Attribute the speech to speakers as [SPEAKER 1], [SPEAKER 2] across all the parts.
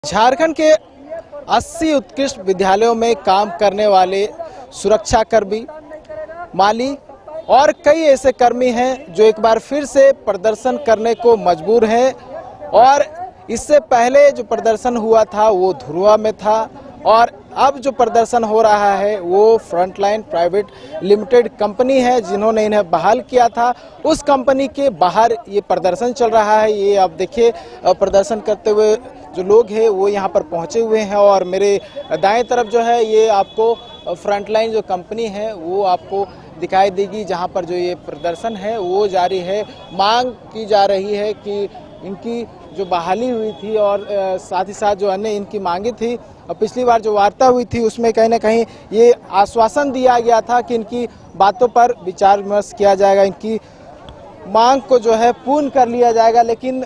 [SPEAKER 1] झारखंड के 80 उत्कृष्ट विद्यालयों में काम करने वाले सुरक्षाकर्मी, माली और कई ऐसे कर्मी हैं जो एक बार फिर से प्रदर्शन करने को मजबूर हैं। और इससे पहले जो प्रदर्शन हुआ था वो धुरुआ में था और अब जो प्रदर्शन हो रहा है वो फ्रंटलाइन प्राइवेट लिमिटेड कंपनी है जिन्होंने इन्हें बहाल किया था, उस कंपनी के बाहर ये प्रदर्शन चल रहा है। ये आप देखिए प्रदर्शन करते हुए जो लोग हैं वो यहाँ पर पहुँचे हुए हैं और मेरे दाएं तरफ जो है ये आपको फ्रंटलाइन जो कंपनी है वो आपको दिखाई देगी, जहाँ पर जो ये प्रदर्शन है वो जारी है। मांग की जा रही है कि इनकी जो बहाली हुई थी और साथ ही साथ जो अन्य इनकी मांगे थी, पिछली बार जो वार्ता हुई थी उसमें कहीं ना कहीं ये आश्वासन दिया गया था कि इनकी बातों पर विचार विमर्श किया जाएगा, इनकी मांग को जो है पूर्ण कर लिया जाएगा। लेकिन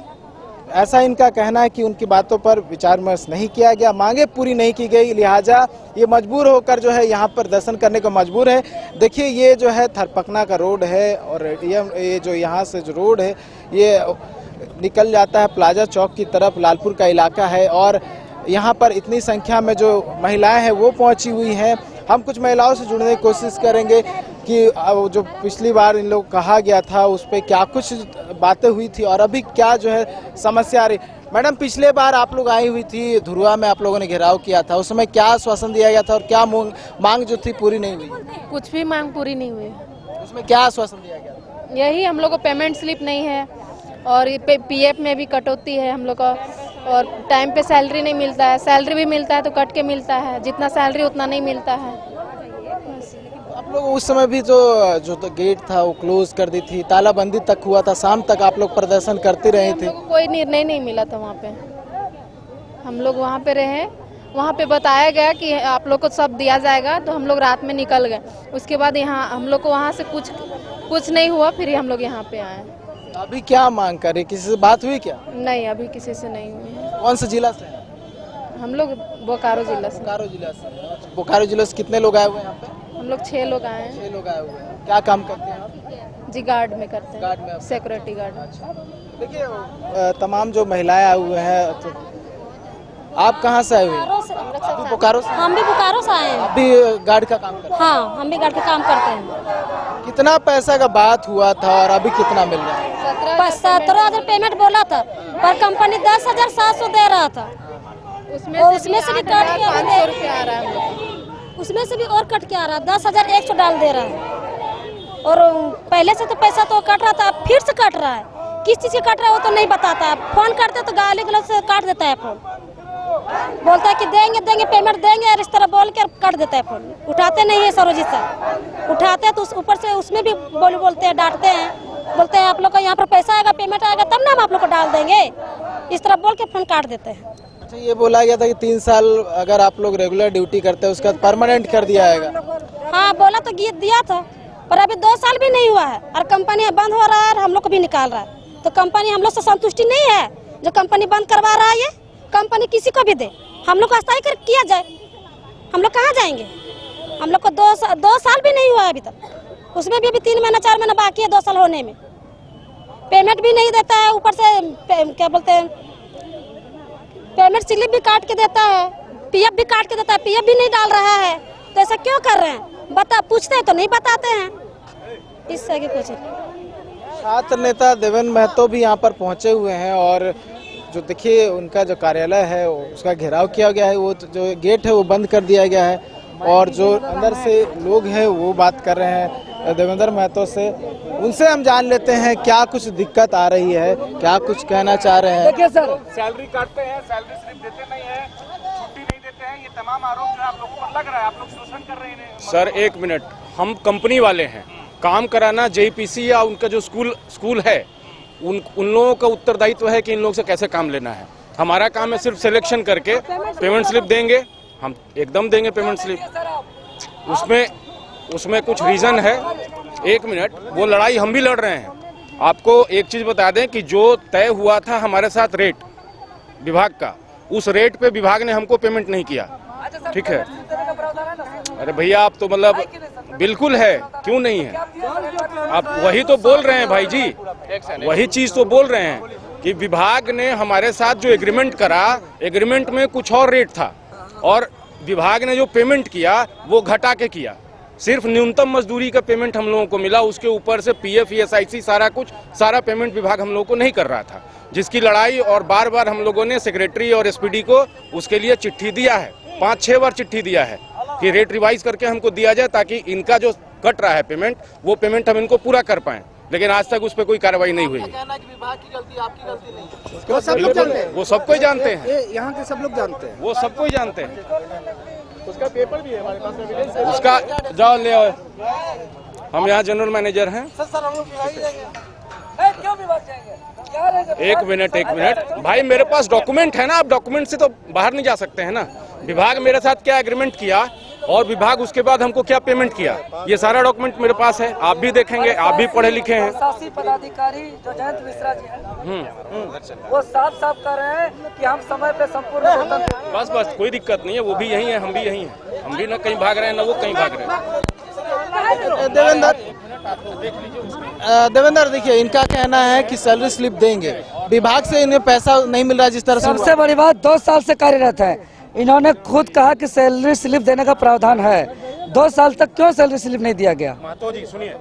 [SPEAKER 1] ऐसा इनका कहना है कि उनकी बातों पर विचार विमर्श नहीं किया गया, मांगे पूरी नहीं की गई, लिहाजा ये मजबूर होकर जो है यहाँ पर दर्शन करने को मजबूर है। देखिए ये जो है थरपकना का रोड है और ये जो यहाँ से जो रोड है ये निकल जाता है प्लाजा चौक की तरफ, लालपुर का इलाका है और यहाँ पर इतनी संख्या में जो महिलाएं हैं वो पहुँची हुई हैं। हम कुछ महिलाओं से जुड़ने की कोशिश करेंगे कि जो पिछली बार इन लोग कहा गया था उस पर क्या कुछ बातें हुई थी और अभी क्या जो है समस्या आ रही। मैडम, पिछले बार आप लोग आई हुई थी धुरुआ में, आप लोगों ने घेराव किया था, उस समय क्या आश्वासन दिया गया था और क्या मांग जो थी पूरी नहीं हुई?
[SPEAKER 2] कुछ भी मांग पूरी नहीं हुई।
[SPEAKER 1] उसमें क्या आश्वासन दिया गया था?
[SPEAKER 2] यही हम लोग को पेमेंट स्लिप नहीं है और पीएफ में भी कटौती है हम लोग का, और टाइम पे सैलरी नहीं मिलता है, सैलरी भी मिलता है तो कट के मिलता है, जितना सैलरी उतना नहीं मिलता है।
[SPEAKER 1] आप लोग उस समय भी जो तो गेट था वो क्लोज कर दी थी, तालाबंदी तक हुआ था, शाम तक आप लोग प्रदर्शन करते रहे थे।
[SPEAKER 2] कोई निर्णय नहीं मिला था वहाँ पे, हम लोग वहाँ पे रहे, वहाँ पे बताया गया कि आप लोग को सब दिया जाएगा, तो हम लोग रात में निकल गए। उसके बाद यहाँ हम लोग को वहाँ से कुछ नहीं हुआ, फिर हम लोग यहाँ पे आए।
[SPEAKER 1] अभी क्या मांग कर रहे, किसी से बात हुई क्या?
[SPEAKER 2] नहीं, अभी किसी से नहीं हुई है।
[SPEAKER 1] कौन सा जिला से?
[SPEAKER 2] हम लोग बोकारो जिला से।
[SPEAKER 1] बोकारो जिला से। बोकारो जिला से कितने लोग आए हुए हैं यहाँ पे?
[SPEAKER 2] हम लोग 6 लोग आए हैं।
[SPEAKER 1] 6 लोग आए हुए हैं। क्या काम करते हैं आप?
[SPEAKER 2] जी गार्ड में करते हैं।
[SPEAKER 1] गार्ड में?
[SPEAKER 2] Security guard.
[SPEAKER 1] देखिए तमाम जो महिलाएं आए हुए हैं, तो आप कहाँ से आए हुए हैं? बोकारो से।
[SPEAKER 3] हम भी बोकारो से आए हैं।
[SPEAKER 1] आप भी गार्ड का काम करते हैं?
[SPEAKER 3] हाँ, हम भी गार्ड का काम करते हैं।
[SPEAKER 1] कितना पैसा का बात हुआ था और अभी कितना मिल रहा है?
[SPEAKER 3] 17,000 पेमेंट बोला था पर कंपनी 10,700 दे रहा था। उसमें से भी कट के
[SPEAKER 2] 500 रुपया आ रहा है हम लोग।
[SPEAKER 3] उसमें से भी और कट के आ रहा है, 10,100 डाल दे रहा है। और पहले से तो पैसा तो कट रहा था, अब फिर से कट रहा है। किस चीज़ से कट रहा है वो तो नहीं बताता है। फोन करते तो गाली गलौज से काट देता है फोन, बोलता है कि देंगे पेमेंट देंगे, और इस तरह बोल कर काट देता है फोन। उठाते नहीं है सरोजित सर, उठाते हैं तो ऊपर से उसमें भी बोलते हैं, डांटते हैं, बोलते हैं आप लोग को यहाँ पर पैसा आएगा, पेमेंट आएगा तब ना हम आप लोग को डाल देंगे, इस तरह बोल के फोन काट देते हैं।
[SPEAKER 1] अच्छा, ये बोला गया था कि 3 साल अगर आप लोग रेगुलर ड्यूटी करते हैं उसका परमानेंट कर दिया जाएगा।
[SPEAKER 3] हाँ, बोला तो दिया था पर अभी 2 साल भी नहीं हुआ है और कंपनी बंद हो रहा है और हम लोग को भी निकाल रहा है। तो कंपनी हम लोग से संतुष्टि नहीं है जो कंपनी बंद करवा रहा है। ये कंपनी किसी को भी दे, हम लोग को अस्थायी कर किया जाए, हम लोग कहाँ जाएंगे? हम लोग को 2 साल भी नहीं हुआ है अभी तक, उसमें भी अभी 3 महीना 4 महीना बाकी है 2 साल होने में। पेमेंट भी नहीं देता है, ऊपर से क्या बोलते हैं पेमेंट स्लिप भी काट के देता है, पीएफ भी काट के देता है, पीएफ भी नहीं डाल रहा है। तो ऐसा क्यों कर रहे हैं? पूछते हैं तो नहीं बताते हैं, इससे आगे कुछ।
[SPEAKER 1] छात्र नेता देवेंद्र महतो भी यहाँ पर पहुँचे हुए हैं और जो देखिए उनका जो कार्यालय है उसका घेराव किया गया है, वो जो गेट है वो बंद कर दिया गया है और जो अंदर से लोग हैं वो बात कर रहे हैं देवेंद्र महतो से। उनसे हम जान लेते हैं क्या कुछ दिक्कत आ रही है, क्या कुछ कहना चाह रहे हैं।
[SPEAKER 4] देखिए सर, सैलरी काटते हैं, सैलरी स्लिप देते नहीं है, छुट्टी नहीं देते हैं, ये तमाम आरोप जो आप लोगों पर लग रहा है, आप लोग शोषण कर रहे हैं।
[SPEAKER 5] सर 1 मिनट, हम कंपनी वाले हैं, काम कराना जेपीसी या उनका जो स्कूल है उन लोगों का उत्तरदायित्व है कि इन लोगों से कैसे काम लेना है। हमारा काम है सिर्फ सिलेक्शन करके पेमेंट स्लिप देंगे, हम एकदम देंगे पेमेंट स्लिप। उसमें कुछ रीज़न है। 1 मिनट, वो लड़ाई हम भी लड़ रहे हैं। आपको एक चीज़ बता दें कि जो तय हुआ था हमारे साथ रेट विभाग का, उस रेट पे विभाग ने हमको पेमेंट नहीं किया, ठीक है? अरे भैया आप तो मतलब बिल्कुल है, क्यों नहीं है? आप वही तो बोल रहे हैं भाई जी, वही चीज़ तो बोल रहे हैं कि विभाग ने हमारे साथ जो एग्रीमेंट करा, एग्रीमेंट में कुछ और रेट था और विभाग ने जो पेमेंट किया वो घटा के किया। सिर्फ न्यूनतम मजदूरी का पेमेंट हम लोगों को मिला, उसके ऊपर से पीएफ, ईएसआईसी सारा पेमेंट विभाग हम लोगों को नहीं कर रहा था, जिसकी लड़ाई और बार बार हम लोगों ने सेक्रेटरी और एसपीडी को उसके लिए चिट्ठी दिया है, 5-6 बार चिट्ठी दिया है कि रेट रिवाइज करके हमको दिया जाए ताकि इनका जो कट रहा है पेमेंट, वो पेमेंट हम इनको पूरा कर पाएं, लेकिन आज तक उस पर कोई कार्रवाई नहीं हुई।
[SPEAKER 1] कहना कि विभाग की गलती, आपकी गलती नहीं।
[SPEAKER 5] वो सब लोग जानते हैं, वो सबको ही जानते हैं,
[SPEAKER 1] यहाँ के सब लोग जानते हैं,
[SPEAKER 5] वो सबको ही जानते हैं।
[SPEAKER 1] उसका पेपर भी है हमारे पास, एविडेंस है।
[SPEAKER 5] उसका जाओ ले आओ, हम यहाँ जनरल मैनेजर हैं। एक मिनट भाई, मेरे पास डॉक्यूमेंट है ना, आप डॉक्यूमेंट से तो बाहर नहीं जा सकते हैं ना। विभाग मेरे साथ क्या एग्रीमेंट किया और विभाग उसके बाद हमको क्या पेमेंट किया, ये सारा डॉक्यूमेंट मेरे पास है, आप भी देखेंगे, आप भी पढ़े लिखे हैं।
[SPEAKER 6] शासी पदाधिकारी जो जयंत मिश्रा जी हैं, वो साफ कह रहे हैं कि हम समय पे संपूर्ण वेतन।
[SPEAKER 5] बस कोई दिक्कत नहीं है, वो भी यही है, हम भी यही हैं, हम भी ना कहीं भाग रहे हैं ना वो कहीं भाग रहे हैं।
[SPEAKER 1] देवेंद्र देखिए, इनका कहना है कि सैलरी स्लिप देंगे, विभाग से इन्हें पैसा नहीं मिल रहा जिस तरह से।
[SPEAKER 6] सबसे बड़ी बात, 2 साल से कार्यरत है, इन्होंने खुद कहा कि सैलरी स्लिप देने का प्रावधान है। 2 साल तक क्यों सैलरी स्लिप नहीं दिया गया?
[SPEAKER 5] महतो जी सुनिए,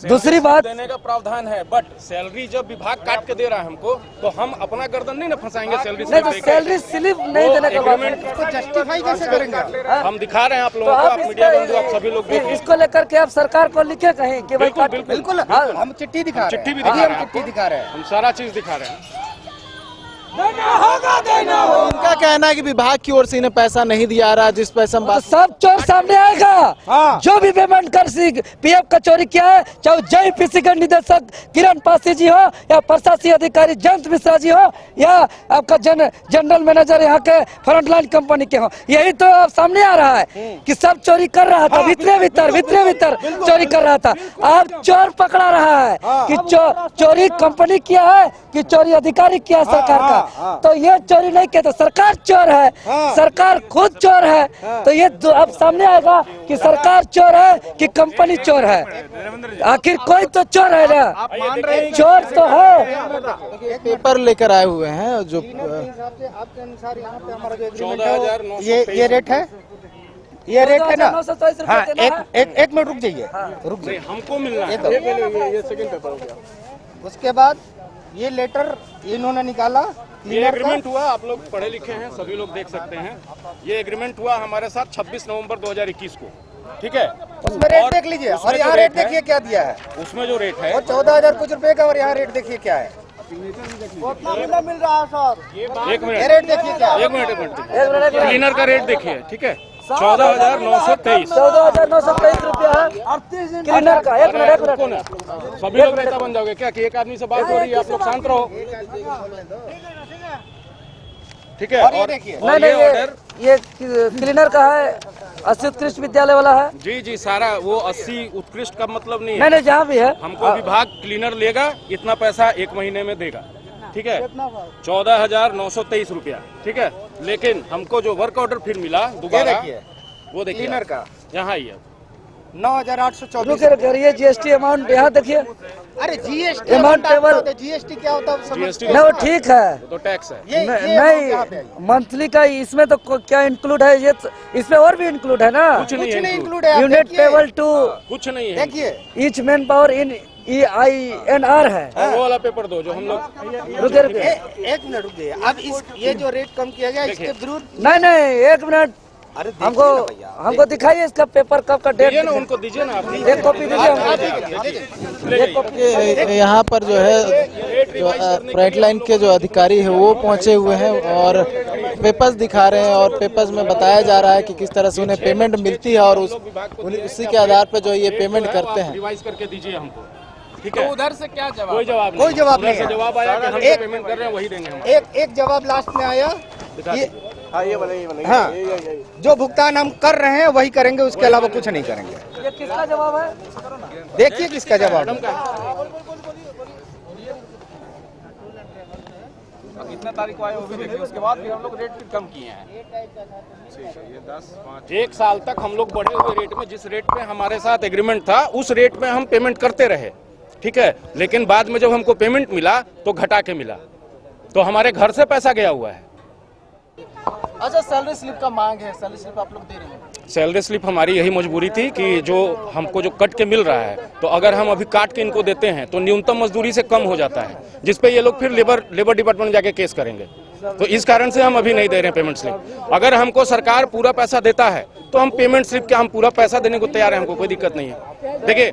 [SPEAKER 6] दूसरी बात,
[SPEAKER 5] देने का प्रावधान है, बट सैलरी जब विभाग काट के दे रहा है हमको, तो हम अपना गर्दन नहीं ना फंसाएंगे सैलरी
[SPEAKER 6] नहीं तो
[SPEAKER 5] स्लिप
[SPEAKER 6] सैलरी स्लिप नहीं देने का
[SPEAKER 5] एग्रीमेंट
[SPEAKER 1] जस्टिफाई कैसे करेंगे?
[SPEAKER 5] हम दिखा रहे हैं आप लोगों को, आप मीडिया बंधु, आप सभी लोग देखिए।
[SPEAKER 6] इसको लेकर के आप सरकार को लिखे कहीं कि भाई
[SPEAKER 5] बिल्कुल
[SPEAKER 1] हम चिट्ठी दिखा रहे हैं,
[SPEAKER 5] चिट्ठी भी दिखा रहे हैं,
[SPEAKER 1] चिट्ठी दिखा रहे हैं,
[SPEAKER 5] हम सारा चीज दिखा रहे हैं।
[SPEAKER 1] इनका कहना है कि विभाग की ओर से इन्हें पैसा नहीं दिया रहा, जिस पैसा हम
[SPEAKER 6] तो
[SPEAKER 1] बात
[SPEAKER 6] सब चोर सामने आएगा। जो भी पेमेंट कर पीएफ का चोरी किया है, चाहे जेपीसी के निदेशक किरण पासी जी हो या प्रशासनिक अधिकारी जयंत मिश्रा जी हो या आपका जनरल मैनेजर यहाँ के फ्रंटलाइन कंपनी के हो, यही तो अब सामने आ रहा है कि सब चोरी कर रहा था, भीतर चोरी कर रहा था। अब चोर पकड़ा रहा है कि चोरी कंपनी किया है कि चोरी अधिकारी किया सरकार का। तो ये चोरी नहीं किया तो सरकार चोर है, सरकार खुद चोर है। तो ये अब सामने आएगा कि सरकार चोर है कि कंपनी चोर है, आखिर कोई तो चोर है ना, चोर तो है।
[SPEAKER 1] पेपर लेकर आए हुए हैं जो
[SPEAKER 7] आपके अनुसार यहाँ पे हमारा जो
[SPEAKER 5] 14,923
[SPEAKER 7] ये रेट है, ये रेट है ना।
[SPEAKER 6] 923
[SPEAKER 7] हाँ,
[SPEAKER 6] रुपए देना है।
[SPEAKER 7] एक मिनट रुक जाइए, रुक जाइए।
[SPEAKER 5] हमको मिलना है।
[SPEAKER 1] ये सेकंड पेपर हो गया।
[SPEAKER 7] उसके बाद ये लेटर इन्होंने निकाला,
[SPEAKER 5] ये एग्रीमेंट हुआ, आप लोग पढ़े लिखे हैं, सभी लोग देख सकते हैं। ये एग्रीमेंट हुआ हमारे साथ 26 नवंबर 2021 को, ठीक है।
[SPEAKER 7] उसमें रेट देख लीजिए,
[SPEAKER 5] उसमें
[SPEAKER 7] और यहाँ
[SPEAKER 5] जो
[SPEAKER 7] रेट
[SPEAKER 5] रेट है,
[SPEAKER 7] देखिए क्या दिया है,
[SPEAKER 5] उसमें जो रेट है
[SPEAKER 7] और 14,000 कुछ रुपए का, और यहाँ रेट देखिए क्या है।
[SPEAKER 1] मिल रहा है सर।
[SPEAKER 5] एक
[SPEAKER 7] ये
[SPEAKER 5] मिनट
[SPEAKER 7] रेट देखिए क्या है।
[SPEAKER 5] एक मिनट क्लीनर का रेट देखिए, ठीक है, 14,923
[SPEAKER 6] 14,923 रुपया है क्लीनर का। एक मिनट
[SPEAKER 5] सभी लोग नेता बन जाओगे क्या कि एक आदमी से बात हो रही है, आप लोग शांत रहो, ठीक है।
[SPEAKER 7] और ये देखिए,
[SPEAKER 6] नहीं नहीं, ये क्लीनर का है, 80 उत्कृष्ट विद्यालय वाला है।
[SPEAKER 5] जी सारा वो 80 उत्कृष्ट का मतलब नहीं
[SPEAKER 6] नहीं
[SPEAKER 5] है,
[SPEAKER 6] जहाँ भी है
[SPEAKER 5] हमको विभाग क्लीनर लेगा, इतना पैसा 1 महीने में देगा, ठीक है, 14,923 रुपया, ठीक है। लेकिन हमको जो वर्क ऑर्डर फिर मिला दोबारा,
[SPEAKER 7] देखिए
[SPEAKER 5] वो देखिए
[SPEAKER 7] क्लीनर का
[SPEAKER 5] यहाँ ही है,
[SPEAKER 7] 9,824।
[SPEAKER 6] रुके ये जीएसटी अमाउंट यहाँ देखिए,
[SPEAKER 7] अरे जीएसटी
[SPEAKER 6] अमाउंट टेबल,
[SPEAKER 7] जीएसटी क्या होता है समझ।
[SPEAKER 5] जीएसटी
[SPEAKER 6] नहीं वो ठीक है,
[SPEAKER 5] तो टैक्स है।
[SPEAKER 7] ये amount यहाँ पे
[SPEAKER 6] नहीं
[SPEAKER 7] आई।
[SPEAKER 6] मंथली का इसमें तो क्या इंक्लूड है, ये इसमें और भी इंक्लूड है ना।
[SPEAKER 5] कुछ नहीं
[SPEAKER 7] कुछ नहीं
[SPEAKER 5] है,
[SPEAKER 7] इंक्लूड है, आप
[SPEAKER 6] यूनिट
[SPEAKER 7] देखिए।
[SPEAKER 6] पेबल टू
[SPEAKER 5] कुछ नहीं है,
[SPEAKER 7] देखिए
[SPEAKER 6] each man power in EINR है।
[SPEAKER 5] वो वाला पेपर दो जो हम लोग
[SPEAKER 6] रुके
[SPEAKER 7] एक मिनट रुक जाइए। अब इस ये जो रेट कम किया गया इसके विरुद्ध,
[SPEAKER 6] नहीं एक मिनट,
[SPEAKER 7] अरे देखिए
[SPEAKER 6] हमको
[SPEAKER 7] ना भैया,
[SPEAKER 6] हमको दिखाइए इसका पेपर कब का डेट,
[SPEAKER 5] दीजिए ना, उनको दीजिए ना आप।
[SPEAKER 6] एक कॉपी दीजिए हमको।
[SPEAKER 5] ले जाइए।
[SPEAKER 1] यहाँ पर जो है जो फ्रंट लाइन के जो अधिकारी है वो पहुंचे हुए हैं और पेपर्स दिखा रहे हैं, और पेपर्स में बताया जा रहा है कि किस तरह से उन्हें पेमेंट मिलती है और उसी के आधार पर जो ये पेमेंट करते हैं।
[SPEAKER 5] रिवाइज करके दीजिए हमको, ठीक है।
[SPEAKER 4] उधर से क्या जवाब?
[SPEAKER 5] कोई जवाब नहीं,
[SPEAKER 7] कोई जवाब
[SPEAKER 5] उधर
[SPEAKER 7] नहीं
[SPEAKER 5] से
[SPEAKER 7] है।
[SPEAKER 5] जवाब आया कि हम
[SPEAKER 7] एक-
[SPEAKER 5] पेमेंट कर रहे हैं वही देंगे हम।
[SPEAKER 7] एक जवाब लास्ट में आया, ये
[SPEAKER 1] ये वाला
[SPEAKER 7] हाँ, जो भुगतान हम कर रहे हैं वही करेंगे, उसके अलावा कुछ नहीं करेंगे।
[SPEAKER 6] ये किसका जवाब है?
[SPEAKER 7] देखिए किसका जवाब है।
[SPEAKER 4] कितना तारीख को आए वो भी देखिए, उसके बाद फिर हम लोग रेट फिर कम किए हैं।
[SPEAKER 5] एक साल तक हम लोग बढ़े हुए रेट में, जिस रेट पे हमारे साथ एग्रीमेंट था उस रेट पे हम पेमेंट करते रहे, ठीक है। लेकिन बाद में जब हमको पेमेंट मिला तो घटा के मिला, तो हमारे घर से पैसा गया हुआ है।
[SPEAKER 1] अच्छा, सैलरी स्लिप का मांग है, सैलरी स्लिप आप लोग दे रहे हैं?
[SPEAKER 5] सैलरी स्लिप हमारी यही मजबूरी थी कि जो हमको जो कट के मिल रहा है, तो अगर हम अभी काट के इनको देते हैं तो न्यूनतम मजदूरी से कम हो जाता है, जिसपे ये लोग फिर लेबर डिपार्टमेंट में जाके केस करेंगे। तो इस कारण से हम अभी नहीं दे रहे हैं पेमेंट स्लिप। अगर हमको सरकार पूरा पैसा देता है तो हम पेमेंट स्लिप के हम पूरा पैसा देने को तैयार है, हमको कोई दिक्कत नहीं है। देखिए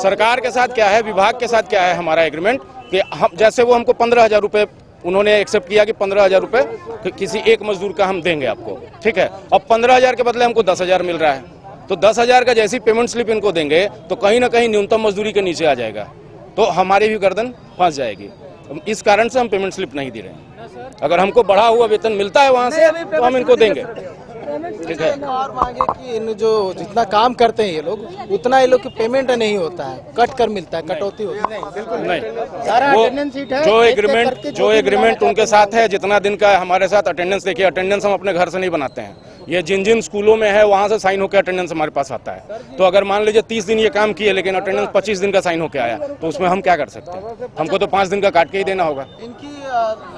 [SPEAKER 5] सरकार के साथ क्या है, विभाग के साथ क्या है हमारा एग्रीमेंट कि हम जैसे वो हमको 15,000 रुपये उन्होंने एक्सेप्ट किया कि 15,000 रुपये किसी एक मजदूर का हम देंगे आपको, ठीक है। अब 15,000 के बदले हमको 10,000 मिल रहा है, तो 10,000 का जैसी पेमेंट स्लिप इनको देंगे तो कहीं ना कहीं न्यूनतम मजदूरी के नीचे आ जाएगा, तो हमारी भी गर्दन फंस जाएगी। इस कारण से हम पेमेंट स्लिप नहीं दे रहे हैं। अगर हमको बढ़ा हुआ वेतन मिलता है वहाँ से तो हम इनको देंगे, ठीक है।
[SPEAKER 1] और मांगे कि इन जो जितना काम करते हैं ये लोग उतना ये लोग की पेमेंट नहीं होता है, कट कर मिलता है, कटौती होती है।
[SPEAKER 5] नहीं, वो जो एग्रीमेंट उनके साथ है, जितना दिन का हमारे साथ अटेंडेंस, देखिए अटेंडेंस हम अपने घर से नहीं बनाते हैं, ये जिन जिन स्कूलों में है वहाँ से साइन होकर अटेंडेंस हमारे पास आता है। तो अगर मान लीजिए 30 दिन ये काम किए लेकिन अटेंडेंस 25 दिन का साइन होकर आया तो उसमें हम क्या कर सकते हैं? हमको तो 5 दिन का काट के ही देना होगा।
[SPEAKER 1] इनकी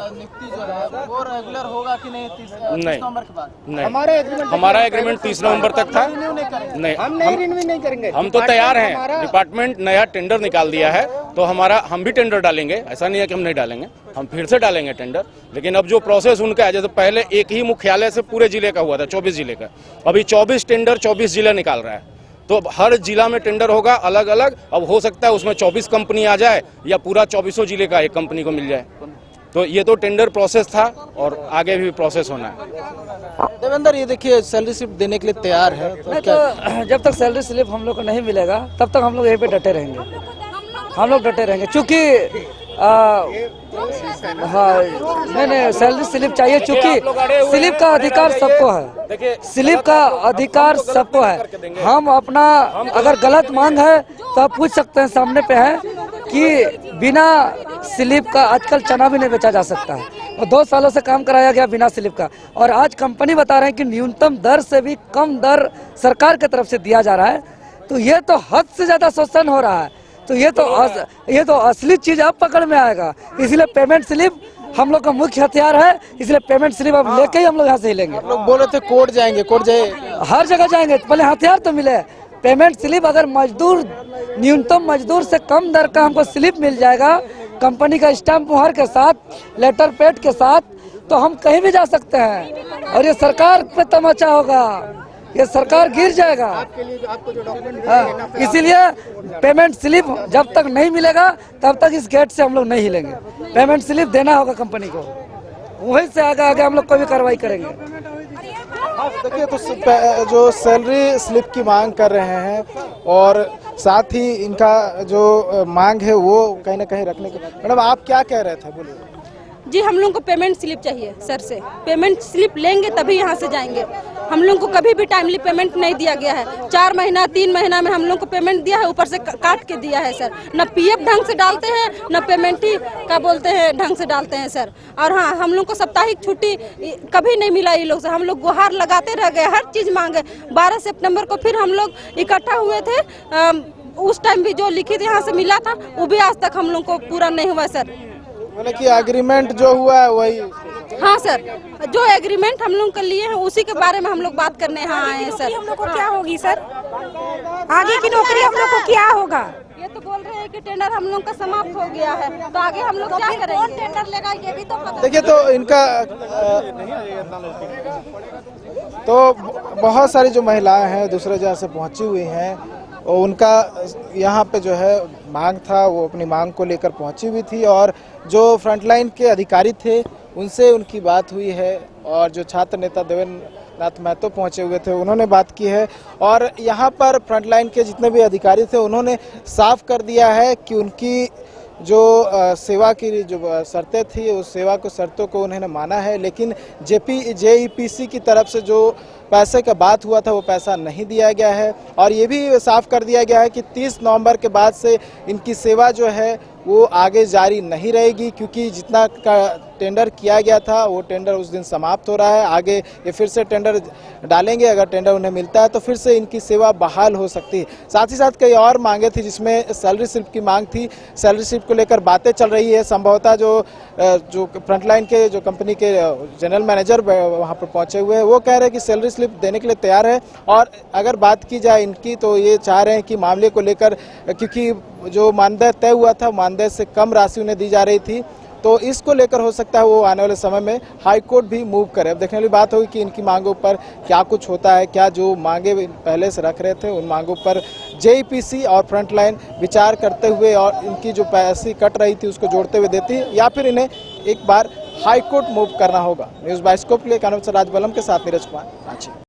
[SPEAKER 1] नियुक्ति जो है वो रेगुलर होगा कि नहीं? 30 नवंबर के बाद
[SPEAKER 5] नहीं, हमारा एग्रीमेंट 30 नवंबर तक था। नहीं,
[SPEAKER 7] रिन्यू नहीं करेंगे।
[SPEAKER 5] हम तो तैयार हैं, डिपार्टमेंट नया टेंडर निकाल दिया है, तो हम भी टेंडर डालेंगे, ऐसा नहीं है कि हम नहीं डालेंगे, हम फिर से डालेंगे टेंडर। लेकिन अब जो प्रोसेस उनका है, जैसे पहले एक ही मुख्यालय से पूरे जिले का हुआ था, 24 जिले का, अभी 24 टेंडर 24 जिला निकाल रहा है, तो हर जिला में टेंडर होगा अलग अलग। अब हो सकता है उसमें 24 कंपनी आ जाए या पूरा 24 जिले का एक कंपनी को मिल जाए। तो ये तो टेंडर प्रोसेस था और आगे भी प्रोसेस होना है।
[SPEAKER 1] देवेंद्र, ये देखिए सैलरी स्लिप देने के लिए तैयार है तो क्या?
[SPEAKER 6] तो जब तक सैलरी स्लिप हम लोग को नहीं मिलेगा तब तक हम लोग यहीं पे डटे रहेंगे, हम लोग डटे रहेंगे। चूँकि हाँ, नहीं सैलरी स्लिप चाहिए, चूँकि स्लिप का अधिकार सबको है, स्लिप का अधिकार सबको है। हम अपना अगर गलत मांग है तो आप पूछ सकते हैं, सामने पे है कि बिना स्लिप का आजकल चना भी नहीं बेचा जा सकता है, और 2 सालों से काम कराया गया बिना स्लिप का, और आज कंपनी बता रहे हैं कि न्यूनतम दर से भी कम दर सरकार की तरफ से दिया जा रहा है। तो ये तो हद से ज़्यादा शोषण हो रहा है। तो ये तो असली चीज़ अब पकड़ में आएगा। इसलिए पेमेंट स्लिप हम लोग का मुख्य हथियार है, इसलिए पेमेंट स्लिप अब लेके ही हम लोग यहाँ से हिलेंगे।
[SPEAKER 1] लोग बोले थे कोर्ट जाएंगे, कोर्ट जाए,
[SPEAKER 6] हर जगह जाएंगे, पहले हथियार तो मिले। पेमेंट स्लिप अगर मजदूर न्यूनतम मजदूर से कम दर का हमको स्लिप मिल जाएगा कंपनी का स्टाम्प मुहर के साथ, लेटर पैड के साथ, तो हम कहीं भी जा सकते हैं। और ये सरकार पे तमाचा होगा, ये सरकार गिर जाएगा। हाँ, इसीलिए पेमेंट स्लिप जब तक नहीं मिलेगा तब तक इस गेट से हम लोग नहीं हिलेंगे। पेमेंट स्लिप देना होगा कंपनी को, वहीं से आगे हम लोग कोई भी कार्रवाई करेंगे।
[SPEAKER 1] देखिए तो जो सैलरी स्लिप की मांग कर रहे हैं और साथ ही इनका जो मांग है वो कहीं ना कहीं रखने की। मैडम आप क्या कह रहे थे, बोलिए।
[SPEAKER 3] जी, हम लोग को पेमेंट स्लिप चाहिए सर से, पेमेंट स्लिप लेंगे तभी यहाँ से जाएंगे। हम लोग को कभी भी टाइमली पेमेंट नहीं दिया गया है, 4 महीना 3 महीना में हम लोग को पेमेंट दिया है, ऊपर से काट के दिया है सर। न पीएफ ढंग से डालते हैं, न पेमेंट ही का बोलते हैं ढंग से डालते हैं सर। और हाँ, हम लोग को साप्ताहिक छुट्टी कभी नहीं मिला ये लोग से। हम लोग गुहार लगाते रह गए, हर चीज़ मांगे। 12 सितंबर को फिर हम लोग इकट्ठा हुए थे, उस टाइम भी जो लिखित यहाँ से मिला था वो भी आज तक हम लोग को पूरा नहीं हुआ सर।
[SPEAKER 1] बोले कि एग्रीमेंट जो हुआ है वही।
[SPEAKER 3] हाँ सर, जो एग्रीमेंट हम लोग कर लिए हैं उसी के बारे में हम लोग बात करने यहाँ आए हैं सर।
[SPEAKER 8] हम लोग को क्या होगी सर, आगे की नौकरी हम लोग को क्या होगा?
[SPEAKER 3] ये तो बोल रहे हैं कि टेंडर हम लोग का समाप्त हो गया है, तो आगे हम लोग क्या करेंगे? कौन टेंडर लेगा ये भी तो पता।
[SPEAKER 1] देखिए तो इनका तो बहुत सारी जो महिलाएं हैं दूसरे जगह से पहुंची हुई हैं और उनका यहाँ पे जो है मांग था, वो अपनी मांग को लेकर पहुंची हुई थी और जो फ्रंटलाइन के अधिकारी थे उनसे उनकी बात हुई है और जो छात्र नेता देवेंद्र नाथ महतो पहुंचे हुए थे उन्होंने बात की है। और यहाँ पर फ्रंटलाइन के जितने भी अधिकारी थे उन्होंने साफ कर दिया है कि उनकी जो सेवा की जो शर्तें थी उस सेवा को शर्तों को उन्होंने माना है, लेकिन जेईपीसी की तरफ से जो पैसे का बात हुआ था वो पैसा नहीं दिया गया है। और ये भी साफ कर दिया गया है कि 30 नवंबर के बाद से इनकी सेवा जो है वो आगे जारी नहीं रहेगी, क्योंकि जितना का टेंडर किया गया था वो टेंडर उस दिन समाप्त हो रहा है। आगे ये फिर से टेंडर डालेंगे, अगर टेंडर उन्हें मिलता है तो फिर से इनकी सेवा बहाल हो सकती है। साथ ही साथ कई और मांगे थी जिसमें सैलरी स्लिप की मांग थी। सैलरी स्लिप को लेकर बातें चल रही है। संभवतः जो फ्रंटलाइन के जो कंपनी के जनरल मैनेजर वहाँ पर पहुँचे हुए हैं वो कह रहे हैं कि सैलरी स्लिप देने के लिए तैयार है। और अगर बात की जाए इनकी तो ये चाह रहे हैं कि मामले को लेकर, क्योंकि जो मानदेय तय हुआ था मानदेय से कम राशि उन्हें दी जा रही थी, तो इसको लेकर हो सकता है वो आने वाले समय में हाई कोर्ट भी मूव करे। अब देखने वाली बात होगी कि इनकी मांगों पर क्या कुछ होता है, क्या जो मांगे पहले से रख रहे थे उन मांगों पर जेईपीसी और फ्रंटलाइन विचार करते हुए और इनकी जो पैसे कट रही थी उसको जोड़ते हुए देती है, या फिर इन्हें एक बार हाई कोर्ट मूव करना होगा। न्यूज़ बाइस्कोप के लिए कानून से राज बलम के साथ नीरज कुमार, रांची।